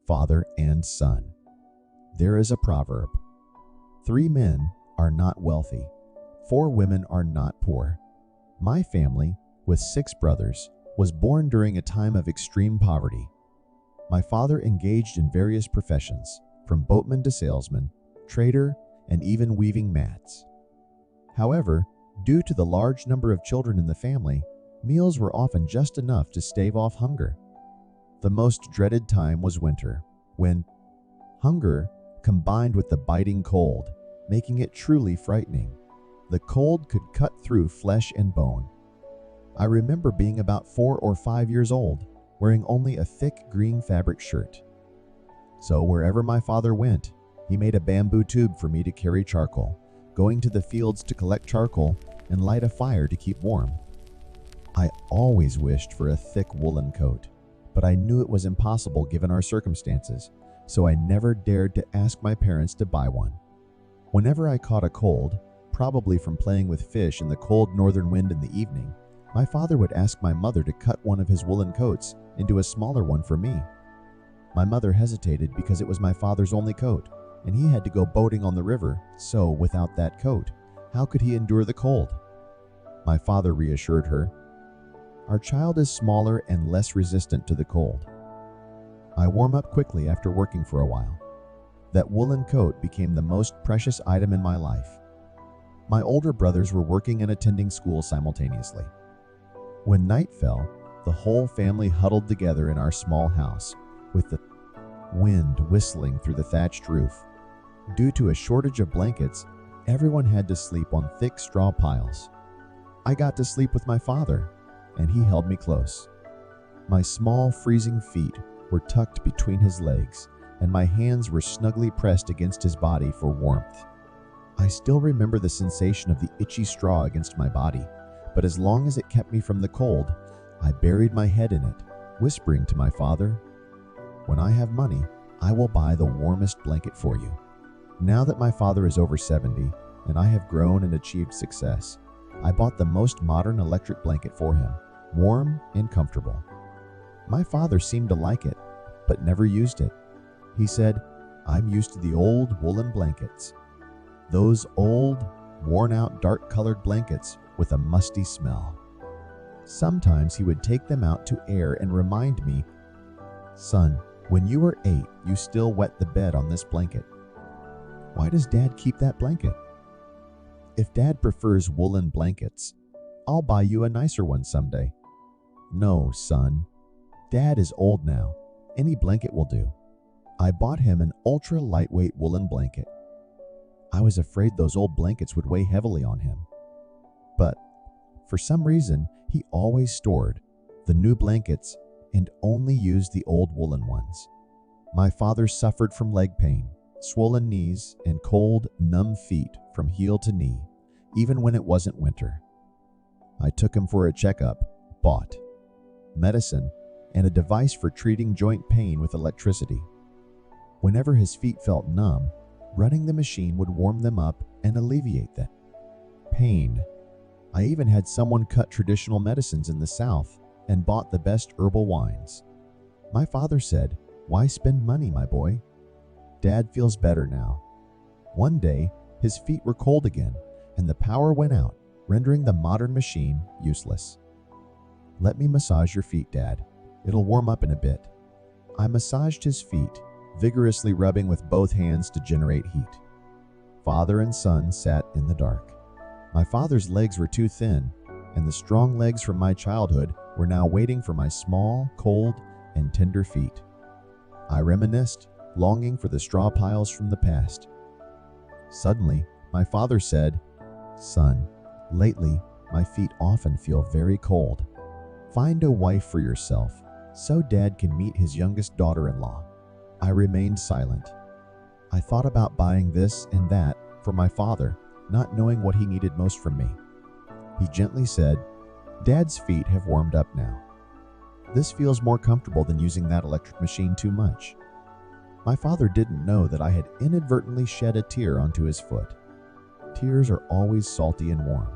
father and son. There is a proverb: 3 men are not wealthy, 4 women are not poor. My family, with 6 brothers, was born during a time of extreme poverty. My father engaged in various professions, from boatman to salesman, trader, and even weaving mats. However, due to the large number of children in the family, meals were often just enough to stave off hunger. The most dreaded time was winter, when hunger combined with the biting cold, making it truly frightening. The cold could cut through flesh and bone. I remember being about 4 or 5 years old, wearing only a thick green fabric shirt. So wherever my father went, he made a bamboo tube for me to carry charcoal, going to the fields to collect charcoal and light a fire to keep warm. I always wished for a thick woolen coat, but I knew it was impossible given our circumstances, so I never dared to ask my parents to buy one. Whenever I caught a cold, probably from playing with fish in the cold northern wind in the evening, my father would ask my mother to cut one of his woolen coats into a smaller one for me. My mother hesitated because it was my father's only coat, and he had to go boating on the river, so without that coat, how could he endure the cold? My father reassured her, "Our child is smaller and less resistant to the cold." I warm up quickly after working for a while. That woolen coat became the most precious item in my life. My older brothers were working and attending school simultaneously. When night fell, the whole family huddled together in our small house, with the wind whistling through the thatched roof. Due to a shortage of blankets, everyone had to sleep on thick straw piles. I got to sleep with my father, and he held me close. My small, freezing feet were tucked between his legs, and my hands were snugly pressed against his body for warmth. I still remember the sensation of the itchy straw against my body, but as long as it kept me from the cold, I buried my head in it, whispering to my father, "When I have money, I will buy the warmest blanket for you." Now that my father is over 70 and I have grown and achieved success, I bought the most modern electric blanket for him, warm and comfortable. My father seemed to like it, but never used it. He said, "I'm used to the old woolen blankets." Those old, worn-out, dark-colored blankets with a musty smell. Sometimes he would take them out to air and remind me, "Son, when you were 8, you still wet the bed on this blanket. Why does Dad keep that blanket? If Dad prefers woolen blankets, I'll buy you a nicer one someday." "No, son. Dad is old now. Any blanket will do." I bought him an ultra-lightweight woolen blanket. I was afraid those old blankets would weigh heavily on him. But for some reason, he always stored the new blankets and only used the old woolen ones. My father suffered from leg pain, swollen knees, and cold, numb feet from heel to knee, even when it wasn't winter. I took him for a checkup, bought medicine, and a device for treating joint pain with electricity. Whenever his feet felt numb, running the machine would warm them up and alleviate that pain. I even had someone cut traditional medicines in the South and bought the best herbal wines. My father said, "Why spend money, my boy? Dad feels better now." One day, his feet were cold again, and the power went out, rendering the modern machine useless. "Let me massage your feet, Dad. It'll warm up in a bit." I massaged his feet, vigorously rubbing with both hands to generate heat. Father and son sat in the dark. My father's legs were too thin, and the strong legs from my childhood were now waiting for my small, cold, and tender feet. I reminisced, longing for the straw piles from the past. Suddenly, my father said, "Son, lately my feet often feel very cold. Find a wife for yourself so Dad can meet his youngest daughter-in-law." I remained silent. I thought about buying this and that for my father, not knowing what he needed most from me. He gently said, "Dad's feet have warmed up now. This feels more comfortable than using that electric machine too much." My father didn't know that I had inadvertently shed a tear onto his foot. Tears are always salty and warm.